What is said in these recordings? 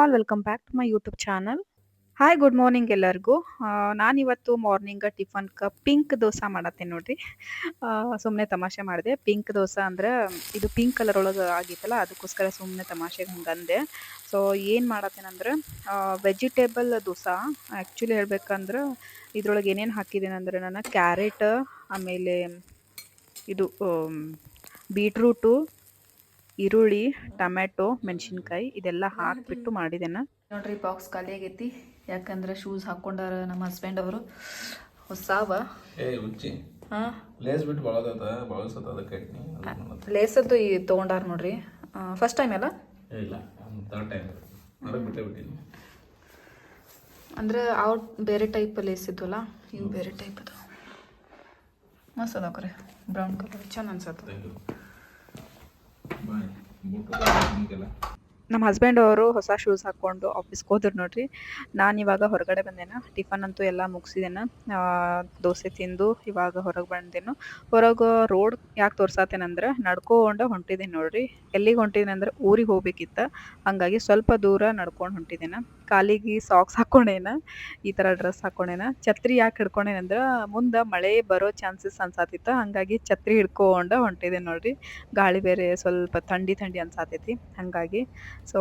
All welcome back to my YouTube channel. Hi good morning ಎಲ್ಲರಿಗೂ. ನಾನಿವತ್ತು morning ಟಿಫನ್ಗೆ pink dosa ಮಾಡತ್ತೇನೆ ನೋಡ್ರಿ. ಸುಮ್ಮನೆ ತಮಾಷೆ ಮಾಡಿದೆ. ಪಿಂಕ್ ದೋಸೆ ಅಂದ್ರೆ ಇದು ಪಿಂಕ್ ಕಲರ್ ಒಳಗೆ ಆಗಿತ್ತಲ್ಲ, ಅದಕ್ಕೋಸ್ಕರ ಸುಮ್ಮನೆ ತಮಾಷೆಗೆ ಹಂಗಂದೆ. ಸೊ ಏನು ಮಾಡತ್ತೇನಂದ್ರೆ ವೆಜಿಟೇಬಲ್ ದೋಸೆ. ಆ್ಯಕ್ಚುಲಿ ಹೇಳ್ಬೇಕಂದ್ರೆ ಇದ್ರೊಳಗೆ ಏನೇನು ಹಾಕಿದ್ದೀನಿ ಅಂದರೆ ನಾನು ಕ್ಯಾರೆಟ್, ಆಮೇಲೆ ಇದು ಬೀಟ್ರೂಟು, ಈರುಳ್ಳಿ, ಟೊಮ್ಯಾಟೊ, ಮೆಣಸಿನ್ಕಾಯಿ ಇದೆಲ್ಲ ಹಾಕಿಬಿಟ್ಟು ಮಾಡಿದ್ದೇನೆ ನೋಡ್ರಿ. ಬಾಕ್ಸ್ ಖಾಲಿ ಆಗೈತಿ, ಯಾಕಂದ್ರೆ ಶೂಸ್ ಹಾಕೊಂಡಾರ ನಮ್ಮ ಹಸ್ಬೆಂಡ್ ಅವರು ಹೊಸಾವ. ಹಾಂ, ಲೇಸದ್ದು ಈ ತೊಗೊಂಡಾರ ನೋಡ್ರಿ. ಫಸ್ಟ್ ಟೈಮ್ ಅಲ್ಲ, ಅಂದ್ರೆ ಅವ್ರು ಬೇರೆ ಟೈಪ್ ಲೇಸ್ ಇದ್ವಲ್ಲ, ಇವು ಬೇರೆ ಟೈಪ್ ಅದು ಮಸ್ತ್ ಅದಾವ್ರಿ. ಬ್ರೌನ್ ಕಲರ್ ಚಂದ ಅನ್ಸತ್ತೆ. ನಮ್ಮ ಹಸ್ಬೆಂಡ್ ಅವರು ಹೊಸ ಶೂಸ್ ಹಾಕ್ಕೊಂಡು ಆಫೀಸ್ಗೆ ಹೋದ್ರು ನೋಡ್ರಿ. ನಾನು ಇವಾಗ ಹೊರಗಡೆ ಬಂದೇನ. ಟಿಫನ್ ಅಂತೂ ಎಲ್ಲ ಮುಗಿಸಿದೇನ. ದೋಸೆ ತಿಂದು ಇವಾಗ ಹೊರಗೆ ಬಂದೇನು. ಹೊರಗೆ ರೋಡ್ ಯಾಕೆ ತೋರ್ಸಾತೇನಂದ್ರೆ ನಡ್ಕೊಂಡು ಹೊಂಟಿದ್ದೀನಿ ನೋಡ್ರಿ. ಎಲ್ಲಿಗೆ ಹೊಂಟಿದ್ದೀನಿ ಅಂದ್ರೆ ಊರಿಗೆ ಹೋಗ್ಬೇಕಿತ್ತ, ಹಂಗಾಗಿ ಸ್ವಲ್ಪ ದೂರ ನಡ್ಕೊಂಡು ಹೊಂಟಿದ್ದೇನೆ. ಕಾಲಿಗೆ ಸಾಕ್ಸ್ ಹಾಕ್ಕೊಂಡೇನ, ಈ ಥರ ಡ್ರೆಸ್ ಹಾಕ್ಕೊಂಡೇನ. ಛತ್ರಿ ಯಾಕೆ ಹಿಡ್ಕೊಂಡೇನಂದ್ರೆ ಮುಂದೆ ಮಳೆ ಬರೋ ಚಾನ್ಸಸ್ ಅನ್ಸಾತಿತ್ತು, ಹಂಗಾಗಿ ಛತ್ರಿ ಹಿಡ್ಕೊಂಡು ಹೊಂಟಿದ್ದೇನೆ ನೋಡ್ರಿ. ಗಾಳಿ ಬೇರೆ ಸ್ವಲ್ಪ ಥಂಡಿ ಅನ್ಸಾತೈತಿ, ಹಾಗಾಗಿ ಸೊ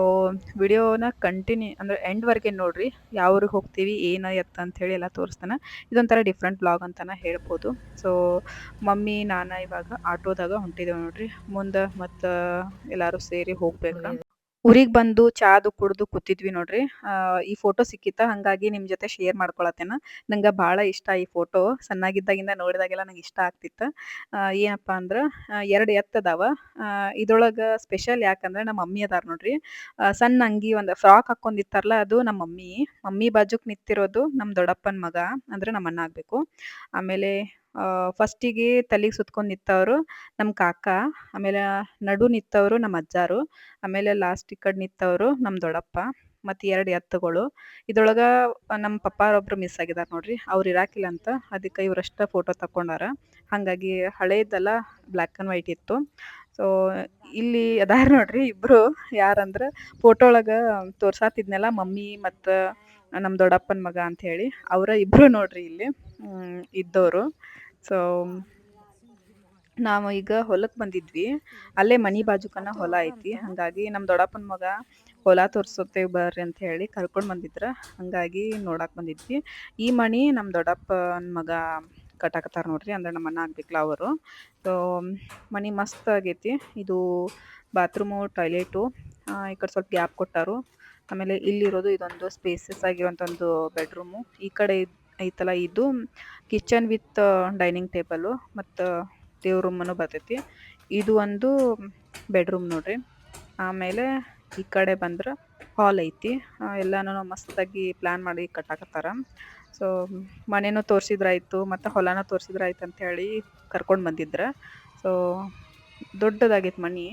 ವಿಡಿಯೋನ ಕಂಟಿನ್ಯೂ ಅಂದರೆ ಎಂಡ್ವರೆಗೆ ನೋಡ್ರಿ. ಯಾವ ಊರಿಗೆ ಹೋಗ್ತೀವಿ, ಏನು ಎತ್ತ ಅಂಥೇಳಿ ಎಲ್ಲ ತೋರಿಸ್ತಾನೆ. ಇದೊಂಥರ ಡಿಫ್ರೆಂಟ್ ಬ್ಲಾಗ್ ಅಂತಲೇ ಹೇಳ್ಬೋದು. ಸೊ ಮಮ್ಮಿ ನಾನು ಇವಾಗ ಆಟೋದಾಗ ಹೊಂಟಿದ್ದೇವೆ ನೋಡ್ರಿ. ಮುಂದೆ ಮತ್ತು ಎಲ್ಲರೂ ಸೇರಿ ಹೋಗ್ಬೇಕಾ. ಊರಿಗೆ ಬಂದು ಚಾದು ಕುಡ್ದು ಕೂತಿದ್ವಿ ನೋಡ್ರಿ. ಈ ಫೋಟೋ ಸಿಕ್ಕಿತ್ತ, ಹಾಗಾಗಿ ನಿಮ್ಮ ಜೊತೆ ಶೇರ್ ಮಾಡ್ಕೊಳತ್ತೇನ. ನಂಗೆ ಭಾಳ ಇಷ್ಟ ಈ ಫೋಟೋ. ಸಣ್ಣಾಗಿದ್ದಾಗಿಂದ ನೋಡಿದಾಗೆಲ್ಲ ನಂಗೆ ಇಷ್ಟ ಆಗ್ತಿತ್ತು. ಏನಪ್ಪ ಅಂದ್ರೆ 2 ಎತ್ತದಾವ. ಇದ್ರೊಳಗೆ ಸ್ಪೆಷಲ್ ಯಾಕಂದ್ರೆ ನಮ್ಮ ಮಮ್ಮಿ ಅದಾರ ನೋಡ್ರಿ. ಸಣ್ಣ ಅಂಗಿ ಒಂದು ಫ್ರಾಕ್ ಹಾಕ್ಕೊಂಡಿರ್ತಾರಲ್ಲ, ಅದು ನಮ್ಮ ಮಮ್ಮಿ ಬಾಜುಕ್ ನಿಂತಿರೋದು ನಮ್ಮ ದೊಡ್ಡಪ್ಪನ ಮಗ, ಅಂದ್ರೆ ನಮ್ಮ ಅಣ್ಣ ಆಗಬೇಕು. ಆಮೇಲೆ ಫಸ್ಟಿಗೆ ತಲೆಗೆ ಸುತ್ಕೊಂಡು ನಿಂತವರು ನಮ್ಮ ಕಾಕ, ಆಮೇಲೆ ನಡು ನಿಂತವರು ನಮ್ಮ ಅಜ್ಜಾರು, ಆಮೇಲೆ ಲಾಸ್ಟ್ ಈ ಕಡೆ ನಿಂತವರು ನಮ್ಮ ದೊಡ್ಡಪ್ಪ, ಮತ್ತು 2 ಎತ್ತುಗಳು. ಇದ್ರೊಳಗೆ ನಮ್ಮ ಪಪ್ಪಾರೊಬ್ರು ಮಿಸ್ ಆಗಿದ್ದಾರೆ ನೋಡ್ರಿ. ಅವ್ರು ಇರಾಕಿಲ್ಲ ಅಂತ, ಅದಕ್ಕೆ ಇವರಷ್ಟ ಫೋಟೋ ತಕ್ಕೊಂಡಾರ. ಹಾಗಾಗಿ ಹಳೇದೆಲ್ಲ ಬ್ಲ್ಯಾಕ್ ಆ್ಯಂಡ್ ವೈಟ್ ಇತ್ತು. ಸೊ ಇಲ್ಲಿ ಅದಾರ ನೋಡ್ರಿ ಇಬ್ಬರು. ಯಾರಂದ್ರೆ ಫೋಟೋ ಒಳಗೆ ತೋರ್ಸಾತಿದ್ನೆಲ್ಲ ಮಮ್ಮಿ ಮತ್ತು ನಮ್ಮ ದೊಡ್ಡಪ್ಪನ ಮಗ ಅಂಥೇಳಿ, ಅವರ ಇಬ್ಬರು ನೋಡ್ರಿ ಇಲ್ಲಿ ಇದ್ದವರು. ಸೊ ನಾವು ಈಗ ಹೊಲಕ್ಕೆ ಬಂದಿದ್ವಿ. ಅಲ್ಲೇ ಮನೆ ಬಾಜುಕನ ಹೊಲ ಐತಿ, ಹಾಗಾಗಿ ನಮ್ಮ ದೊಡ್ಡಪ್ಪನ ಮಗ ಹೊಲ ತೋರಿಸುತ್ತೇವೆ ಬರ್ರಿ ಅಂತ ಹೇಳಿ ಕರ್ಕೊಂಡು ಬಂದಿದ್ರು, ಹಾಗಾಗಿ ನೋಡಕ್ಕೆ ಬಂದಿದ್ವಿ. ಈ ಮನೆ ನಮ್ಮ ದೊಡ್ಡಪ್ಪನ ಮಗ ಕಟ್ಟಾಕತ್ತಾರ ನೋಡ್ರಿ, ಅಂದ್ರೆ ನಮ್ಮ ಅಣ್ಣ ಆಗ್ಬೇಕಲ್ಲ ಅವರು. ಸೊ ಮನೆ ಮಸ್ತ್ ಆಗೈತಿ. ಇದು ಬಾತ್ರೂಮು, ಟಾಯ್ಲೆಟು, ಈ ಕಡೆ ಸ್ವಲ್ಪ ಗ್ಯಾಪ್ ಕೊಟ್ಟಾರು. ಆಮೇಲೆ ಇಲ್ಲಿರೋದು ಇದೊಂದು ಸ್ಪೇಸಸ್ ಆಗಿರುವಂಥ ಒಂದು ಬೆಡ್ರೂಮು. ಈ ಕಡೆ ಐತಲ್ಲ ಇದು ಕಿಚನ್ ವಿತ್ ಡೈನಿಂಗ್ ಟೇಬಲು ಮತ್ತು ದೇವ್ರ ರೂಮನ್ನು ಬರ್ತೈತಿ. ಇದು ಒಂದು ಬೆಡ್ರೂಮ್ ನೋಡ್ರಿ. ಆಮೇಲೆ ಈ ಕಡೆ ಬಂದ್ರೆ ಹಾಲ್ ಐತಿ. ಎಲ್ಲನೂ ಮಸ್ತಾಗಿ ಪ್ಲ್ಯಾನ್ ಮಾಡಿ ಕಟ್ಟಾಕತ್ತಾರ. ಸೊ ಮನೆನೂ ತೋರಿಸಿದ್ರಾಯ್ತು ಮತ್ತು ಹೊಲನೂ ತೋರಿಸಿದ್ರಾಯ್ತು ಅಂಥೇಳಿ ಕರ್ಕೊಂಡು ಬಂದಿದ್ರು. ಸೊ ದೊಡ್ಡದಾಗೈತೆ ಮನೆ.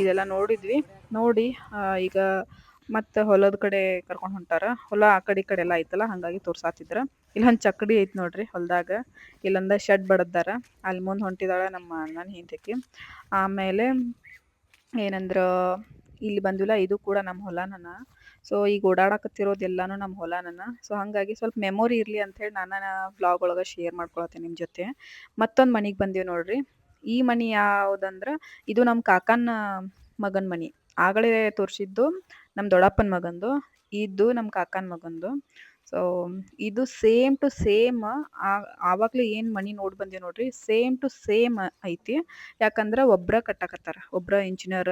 ಇದೆಲ್ಲ ನೋಡಿದ್ವಿ. ನೋಡಿ ಈಗ ಮತ್ತು ಹೊಲದ ಕಡೆ ಕರ್ಕೊಂಡು ಹೊಂಟಾರ. ಹೊಲ ಆ ಕಡೆ ಈ ಕಡೆ ಎಲ್ಲ ಐತಲ್ಲ, ಹಾಗಾಗಿ ತೋರ್ಸಾತಿದ್ರು. ಇಲ್ಲೊಂದು ಚಕ್ಕಡಿ ಐತೆ ನೋಡ್ರಿ ಹೊಲದಾಗ. ಇಲ್ಲೊಂದು ಶೆಡ್ ಬಡದಾರ. ಅಲ್ಲಿ ಮುಂದೆ ಹೊಂಟಿದಾಳ ನಮ್ಮ ಅಣ್ಣನ ಹೆಂಡತಿ. ಆಮೇಲೆ ಏನಂದ್ರೆ ಇಲ್ಲಿ ಬಂದಿಲ್ಲ, ಇದು ಕೂಡ ನಮ್ಮ ಹೊಲನ. ಸೊ ಈಗ ಓಡಾಡಕತ್ತಿರೋದೆಲ್ಲನೂ ನಮ್ಮ ಹೊಲನ. ಸೊ ಹಾಗಾಗಿ ಸ್ವಲ್ಪ ಮೆಮೊರಿ ಇರಲಿ ಅಂಥೇಳಿ ನಾನು ವ್ಲಾಗ್ ಒಳಗೆ ಶೇರ್ ಮಾಡ್ಕೊಳತ್ತೇನೆ ನಿಮ್ಮ ಜೊತೆ. ಮತ್ತೊಂದು ಮನೆಗೆ ಬಂದೀವಿ ನೋಡ್ರಿ. ಈ ಮನೆ ಯಾವುದಂದ್ರೆ ಇದು ನಮ್ಮ ಕಾಕನ ಮಗನ ಮನೆ. ಆಗಲೇ ತೋರಿಸಿದ್ದು ನಮ್ಮ ದೊಡ್ಡಪ್ಪನ ಮಗಂದು, ಇದು ನಮ್ಮ ಕಾಕನ ಮಗಂದು. ಸೊ ಇದು ಸೇಮ್ ಟು ಸೇಮ್ ಆವಾಗಲೇ ಏನು ಮನೆ ನೋಡಿ ಬಂದೀವಿ ನೋಡ್ರಿ, ಸೇಮ್ ಟು ಸೇಮ್ ಐತಿ. ಯಾಕಂದ್ರೆ ಒಬ್ಬರ ಕಟ್ಟಾಕತ್ತಾರ, ಒಬ್ಬರ ಇಂಜಿನಿಯರ್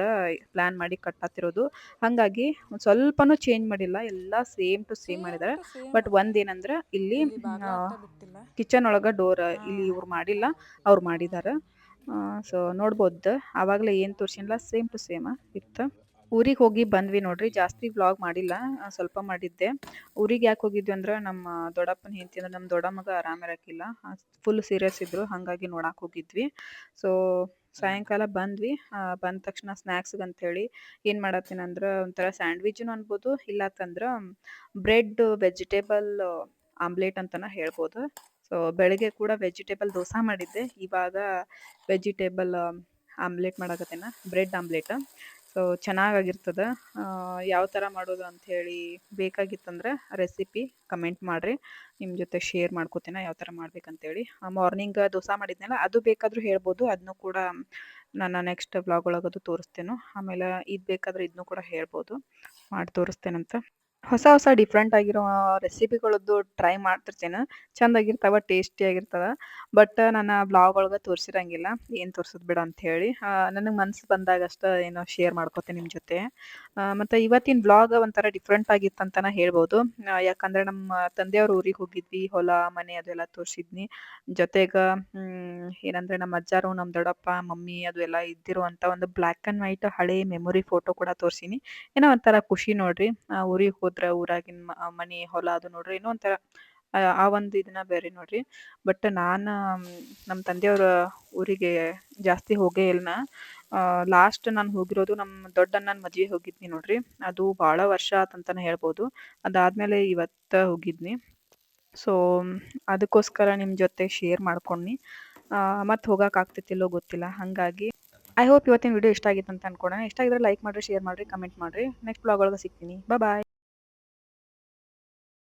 ಪ್ಲ್ಯಾನ್ ಮಾಡಿ ಕಟ್ಟಾತಿರೋದು. ಹಾಗಾಗಿ ಒಂದು ಸ್ವಲ್ಪನೂ ಚೇಂಜ್ ಮಾಡಿಲ್ಲ, ಎಲ್ಲ ಸೇಮ್ ಟು ಸೇಮ್ ಮಾಡಿದ್ದಾರೆ. ಬಟ್ ಒಂದೇನಂದ್ರೆ ಇಲ್ಲಿ ಕಿಚನ್ ಒಳಗೆ ಡೋರ್ ಇಲ್ಲಿ ಇವ್ರು ಮಾಡಿಲ್ಲ, ಅವ್ರು ಮಾಡಿದ್ದಾರೆ. ಸೊ ನೋಡ್ಬೋದು, ಆವಾಗಲೇ ಏನು ತೋರಿಸಿಲ್ಲ ಸೇಮ್ ಟು ಸೇಮ್ ಇತ್ತು. ಊರಿಗೆ ಹೋಗಿ ಬಂದ್ವಿ ನೋಡ್ರಿ. ಜಾಸ್ತಿ ವ್ಲಾಗ್ ಮಾಡಿಲ್ಲ, ಸ್ವಲ್ಪ ಮಾಡಿದ್ದೆ. ಊರಿಗೆ ಯಾಕೆ ಹೋಗಿದ್ವಿ ಅಂದ್ರೆ ನಮ್ಮ ದೊಡ್ಡಪ್ಪನ ಹೆಂಡತಿ ಅಂದ್ರೆ ನಮ್ಮ ದೊಡ್ಡ ಮಗ ಆರಾಮಿರಕ್ಕಿಲ್ಲ, ಫುಲ್ ಸೀರಿಯಸ್ ಇದ್ರು, ಹಾಗಾಗಿ ನೋಡಕ್ಕೆ ಹೋಗಿದ್ವಿ. ಸೊ ಸಾಯಂಕಾಲ ಬಂದ್ವಿ. ಬಂದ ತಕ್ಷಣ ಸ್ನ್ಯಾಕ್ಸ್ಗೆ ಅಂಥೇಳಿ ಏನು ಮಾಡತ್ತೀನಿ ಅಂದ್ರೆ ಒಂಥರ ಸ್ಯಾಂಡ್ವಿಚ್ನು ಅನ್ಬೋದು, ಇಲ್ಲತ್ತಂದ್ರೆ ಬ್ರೆಡ್ ವೆಜಿಟೇಬಲ್ ಆಮ್ಲೆಟ್ ಅಂತಲೇ ಹೇಳ್ಬೋದು. ಸೊ ಬೆಳಗ್ಗೆ ಕೂಡ ವೆಜಿಟೇಬಲ್ ದೋಸೆ ಮಾಡಿದ್ದೆ, ಇವಾಗ ವೆಜಿಟೇಬಲ್ ಆಮ್ಲೆಟ್ ಮಾಡಕತ್ತೇನೆ, ಬ್ರೆಡ್ ಆಮ್ಲೆಟ್. ಸೊ ಸೊ ಚೆನ್ನಾಗಾಗಿರ್ತದೆ. ಯಾವ ಥರ ಮಾಡೋದು ಅಂಥೇಳಿ ಬೇಕಾಗಿತ್ತಂದ್ರೆ ರೆಸಿಪಿ ಕಮೆಂಟ್ ಮಾಡಿರಿ. ನಿಮ್ಮ ಜೊತೆ ಶೇರ್ ಮಾಡ್ಕೋತೀನಿ ಯಾವ ಥರ ಮಾಡ್ಬೇಕಂತೇಳಿ. ಮಾರ್ನಿಂಗ್ ದೋಸೆ ಮಾಡಿದ್ನಲ್ಲ ಅದು ಬೇಕಾದರೂ ಹೇಳ್ಬೋದು. ಅದನ್ನು ಕೂಡ ನಾನು ನೆಕ್ಸ್ಟ್ ವ್ಲಾಗ್ ಒಳಗದು ತೋರಿಸ್ತೇನೆ. ಆಮೇಲೆ ಇದು ಬೇಕಾದ್ರೆ ಇದನ್ನು ಕೂಡ ಹೇಳ್ಬೋದು, ಮಾಡಿ ತೋರಿಸ್ತೇನಂತ. ಹೊಸ ಹೊಸ ಡಿಫ್ರೆಂಟ್ ಆಗಿರೋ ರೆಸಿಪಿಗಳದ್ದು ಟ್ರೈ ಮಾಡ್ತಿರ್ತೇನೆ. ಚೆಂದಾಗಿರ್ತಾವ, ಟೇಸ್ಟಿಯಾಗಿರ್ತವೆ. ಬಟ್ ನಾನು ವ್ಲಾಗ್ ಒಳಗೆ ತೋರಿಸಿರಂಗಿಲ್ಲ, ಏನು ತೋರ್ಸೋದು ಬಿಡು ಅಂಥೇಳಿ. ನನಗೆ ಮನ್ಸು ಬಂದಾಗಷ್ಟೇ ಏನೋ ಶೇರ್ ಮಾಡ್ಕೋತೀನಿ ನಿಮ್ಮ ಜೊತೆ. ಮತ್ತು ಇವತ್ತಿನ ವ್ಲಾಗ್ ಒಂಥರ ಡಿಫ್ರೆಂಟ್ ಆಗಿತ್ತಂತನೇ ಹೇಳ್ಬೋದು. ಯಾಕಂದರೆ ನಮ್ಮ ತಂದೆಯವ್ರ ಊರಿಗೆ ಹೋಗಿದ್ವಿ, ಹೊಲ ಮನೆ ಅದೆಲ್ಲ ತೋರಿಸಿದ್ನಿ. ಜೊತೆಗೆ ಏನಂದರೆ ನಮ್ಮ ಅಜ್ಜಾರು, ನಮ್ಮ ದೊಡ್ಡಪ್ಪ, ಮಮ್ಮಿ ಅದು ಎಲ್ಲ ಇದ್ದಿರುವಂಥ ಒಂದು ಬ್ಲ್ಯಾಕ್ ಆ್ಯಂಡ್ ವೈಟ್ ಹಳೆ ಮೆಮೊರಿ ಫೋಟೋ ಕೂಡ ತೋರಿಸೀನಿ. ಏನೋ ಒಂಥರ ಖುಷಿ ನೋಡ್ರಿ. ಊರಿಗೆ ಹೋದ್ರೆ ಊರಾಗಿನ ಮನೆ ಹೊಲ ಅದು ನೋಡ್ರಿ ಏನೋ ಒಂಥರ ಆ ಒಂದು ಇದನ್ನ ಬೇರೆ ನೋಡ್ರಿ. ಬಟ್ ನಾನು ನಮ್ಮ ತಂದೆಯವ್ರ ಊರಿಗೆ ಜಾಸ್ತಿ ಹೋಗೇ ಇಲ್ಲ. ಲಾಸ್ಟ್ ನಾನು ಹೋಗಿರೋದು ನಮ್ಮ ದೊಡ್ಡಣ್ಣನ ಮದುವೆ ಹೋಗಿದ್ನಿ ನೋಡ್ರಿ. ಅದು ಭಾಳ ವರ್ಷ ಆತಂತನೇ ಹೇಳ್ಬೋದು. ಅದಾದಮೇಲೆ ಇವತ್ತು ಹೋಗಿದ್ನಿ. ಸೊ ಅದಕ್ಕೋಸ್ಕರ ನಿಮ್ಮ ಜೊತೆ ಶೇರ್ ಮಾಡ್ಕೊಂಡು ಮತ್ತು ಹೋಗೋಕೆ ಆಗ್ತೈತಿಲ್ಲೋ ಗೊತ್ತಿಲ್ಲ. ಹಾಗಾಗಿ ಐ ಹೋಪ್ ಇವತ್ತಿನ ವಿಡಿಯೋ ಇಷ್ಟ ಆಗಿತ್ತು ಅಂತ ಅನ್ಕೊಳ್ಳೋಣ. ಇಷ್ಟ ಆಗಿದ್ರೆ ಲೈಕ್ ಮಾಡಿರಿ, ಶೇರ್ ಮಾಡಿರಿ, ಕಮೆಂಟ್ ಮಾಡಿರಿ. ನೆಕ್ಸ್ಟ್ ವ್ಲಾಗ್ ಒಳಗೆ ಸಿಗ್ತೀನಿ. ಬಾಯ್.